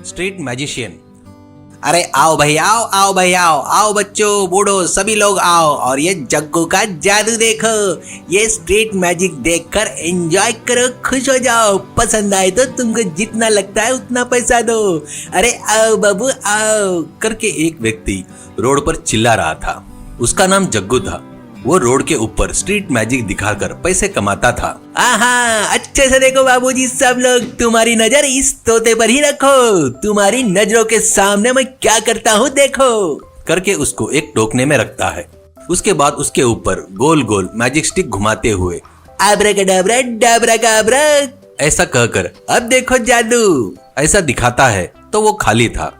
Street magician. अरे आओ भाई आओ, आओ भाई आओ, आओ बच्चों बूढ़ो सभी लोग आओ और ये जग्गू का जादू देखो। ये स्ट्रीट मैजिक देखकर एंजॉय करो, खुश हो जाओ। पसंद आए तो तुमको जितना लगता है उतना पैसा दो। अरे आओ बाबू आओ करके एक व्यक्ति रोड पर चिल्ला रहा था। उसका नाम जग्गू था। वो रोड के ऊपर स्ट्रीट मैजिक दिखाकर पैसे कमाता था। आहा, अच्छे से देखो बाबूजी सब लोग, तुम्हारी नजर इस तोते पर ही रखो। तुम्हारी नजरों के सामने मैं क्या करता हूँ देखो करके उसको एक टोकने में रखता है। उसके बाद उसके ऊपर गोल गोल मैजिक स्टिक घुमाते हुए आब्राकडाब्रा डाब्राकाब्रा ऐसा कहकर अब देखो जादू ऐसा दिखाता है तो वो खाली था।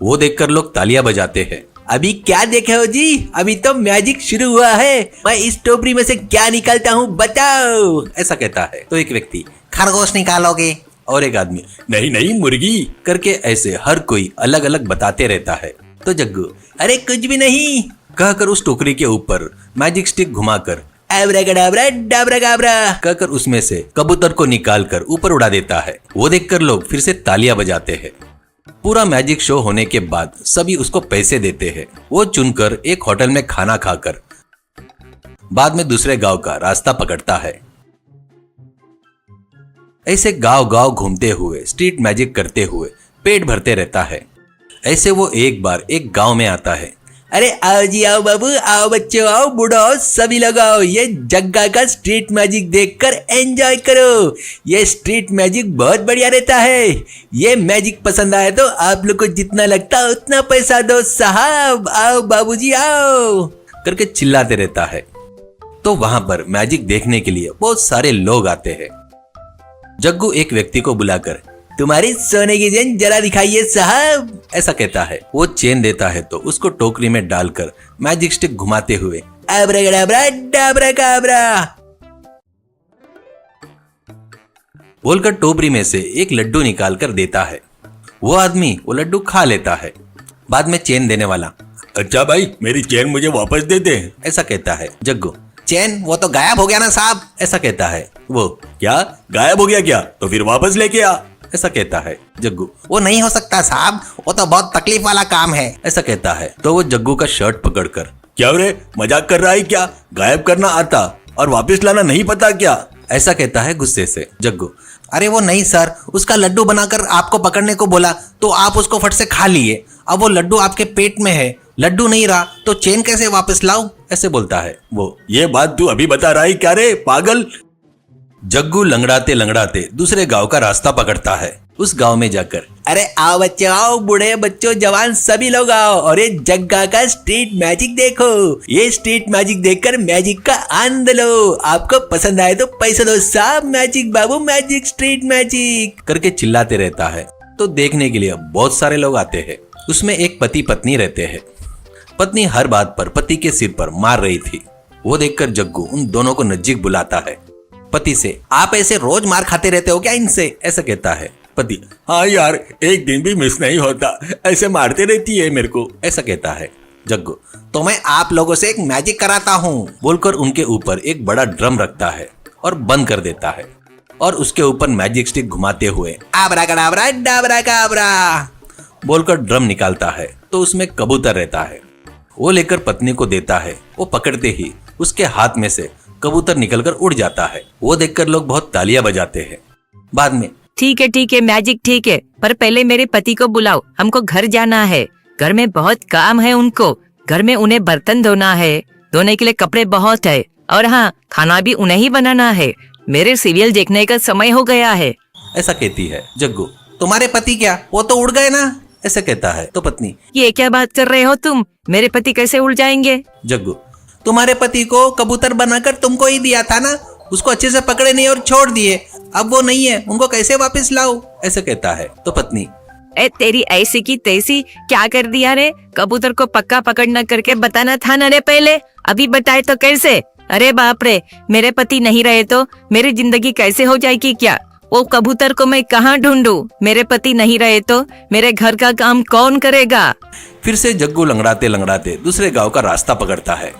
वो देखकर लोग तालियां बजाते हैं। अभी क्या देखे हो जी, अभी तो मैजिक शुरू हुआ है। मैं इस टोकरी में से क्या निकालता हूँ बताओ ऐसा कहता है। तो एक व्यक्ति खरगोश निकालोगे और एक आदमी नहीं नहीं मुर्गी करके ऐसे हर कोई अलग अलग बताते रहता है। तो जग्गू अरे कुछ भी नहीं कहकर उस टोकरी के ऊपर मैजिक स्टिक घुमाकर एब्राकडाब्रा डाब्राकाब्रा कहकर उसमें से कबूतर को निकालकर ऊपर उड़ा देता है। वो देखकर लोग फिर से तालियां बजाते हैं। पूरा मैजिक शो होने के बाद सभी उसको पैसे देते हैं। वो चुनकर एक होटल में खाना खाकर बाद में दूसरे गांव का रास्ता पकड़ता है। ऐसे गांव गांव घूमते हुए स्ट्रीट मैजिक करते हुए पेट भरते रहता है। ऐसे वो एक बार एक गांव में आता है। अरे आओ जी आओ बाबू, आओ बच्चों, आओ बूढ़ो सभी लोग आओ। ये जग्गा का स्ट्रीट मैजिक देखकर एंजॉय करो। ये स्ट्रीट मैजिक बहुत बढ़िया रहता है। ये मैजिक पसंद आए तो आप लोग को जितना लगता है उतना पैसा दो साहब। आओ बाबूजी आओ करके चिल्लाते रहता है। तो वहां पर मैजिक देखने के लिए बहुत सारे लोग आते हैं। जग्गू एक व्यक्ति को बुलाकर तुम्हारी सोने की चेन जरा दिखाइए साहब ऐसा कहता है। वो चेन देता है तो उसको टोकरी में डालकर मैजिक स्टिक घुमाते हुए एब्राकडाब्रा डाब्राकाब्रा बोलकर टोकरी में से एक लड्डू निकाल कर देता है। वो आदमी वो लड्डू खा लेता है। बाद में चेन देने वाला अच्छा भाई मेरी चेन मुझे वापस दे दे ऐसा कहता है। जग्गू चेन वो तो गायब हो गया ना साहब ऐसा कहता है। वो क्या गायब हो गया क्या? तो फिर वापस लेके आ ऐसा कहता है। जग्गू वो नहीं हो सकता साहब, वो तो बहुत तकलीफ वाला काम है ऐसा कहता है। तो वो जग्गू का शर्ट पकड़कर क्या रे मजाक कर रहा है क्या? गायब करना आता और वापस लाना नहीं पता क्या ऐसा कहता है गुस्से से। जग्गू अरे वो नहीं सर, उसका लड्डू बनाकर आपको पकड़ने को बोला तो आप उसको फट से खा लिए। अब वो लड्डू आपके पेट में है, लड्डू नहीं रहा तो चेन कैसे वापस लाऊं ऐसे बोलता है। वो ये बात तू अभी बता रहा है क्या रे पागल? जग्गू लंगड़ाते लंगड़ाते दूसरे गांव का रास्ता पकड़ता है। उस गांव में जाकर अरे आओ बच्चे आओ, बूढ़े बच्चों जवान सभी लोग आओ और ये जग्गा का स्ट्रीट मैजिक देखो। ये स्ट्रीट मैजिक देखकर मैजिक का आनंद लो। आपको पसंद आए तो पैसे दो साहब। मैजिक बाबू मैजिक स्ट्रीट मैजिक करके चिल्लाते रहता है। तो देखने के लिए बहुत सारे लोग आते हैं। उसमें एक पति पत्नी रहते हैं। पत्नी हर बात पर पति के सिर पर मार रही थी। वो देखकर जग्गू उन दोनों को नजदीक बुलाता है। पति से आप ऐसे रोज मार खाते रहते हो क्या इनसे ऐसा कहता है। पति हाँ यार एक दिन भी मिस नहीं होता, ऐसे मारते रहती है मेरे को ऐसा कहता है। जग्गू तो मैं आप लोगों से एक मैजिक कराता हूँ बोलकर उनके ऊपर एक बड़ा ड्रम रखता है और बंद कर देता है और उसके ऊपर मैजिक स्टिक घुमाते हुए आब्राकडाब्रा डाब्राकाब्रा बोलकर ड्रम निकालता है। तो उसमें कबूतर रहता है। वो लेकर पत्नी को देता है। वो पकड़ते ही उसके हाथ में से कबूतर निकलकर उड़ जाता है। वो देखकर लोग बहुत तालियां बजाते हैं। बाद में ठीक है मैजिक ठीक है, पर पहले मेरे पति को बुलाओ, हमको घर जाना है। घर में बहुत काम है उनको। घर में उन्हें बर्तन धोना है, धोने के लिए कपड़े बहुत है और हाँ खाना भी उन्हें ही बनाना है। मेरे सीरियल देखने का समय हो गया है ऐसा कहती है। जग्गू तुम्हारे पति क्या वो तो उड़ गए ना ऐसा कहता है। तो पत्नी ये क्या बात कर रहे हो तुम? मेरे पति कैसे उड़ जाएंगे? जग्गू तुम्हारे पति को कबूतर बनाकर तुमको ही दिया था ना, उसको अच्छे से पकड़े नहीं और छोड़ दिए। अब वो नहीं है, उनको कैसे वापस लाओ ऐसे कहता है। तो पत्नी ए तेरी ऐसी की तैसी क्या कर दिया रे? कबूतर को पक्का पकड़ना करके बताना था ना रे पहले, अभी बताए तो कैसे? अरे बाप रे, मेरे पति नहीं रहे तो मेरी जिंदगी कैसे हो जाएगी क्या? वो कबूतर को मैं कहाँ ढूंढूं? मेरे पति नहीं रहे तो मेरे घर का काम कौन करेगा? फिर से जग्गू लंगड़ाते लंगड़ाते दूसरे गांव का रास्ता पकड़ता है।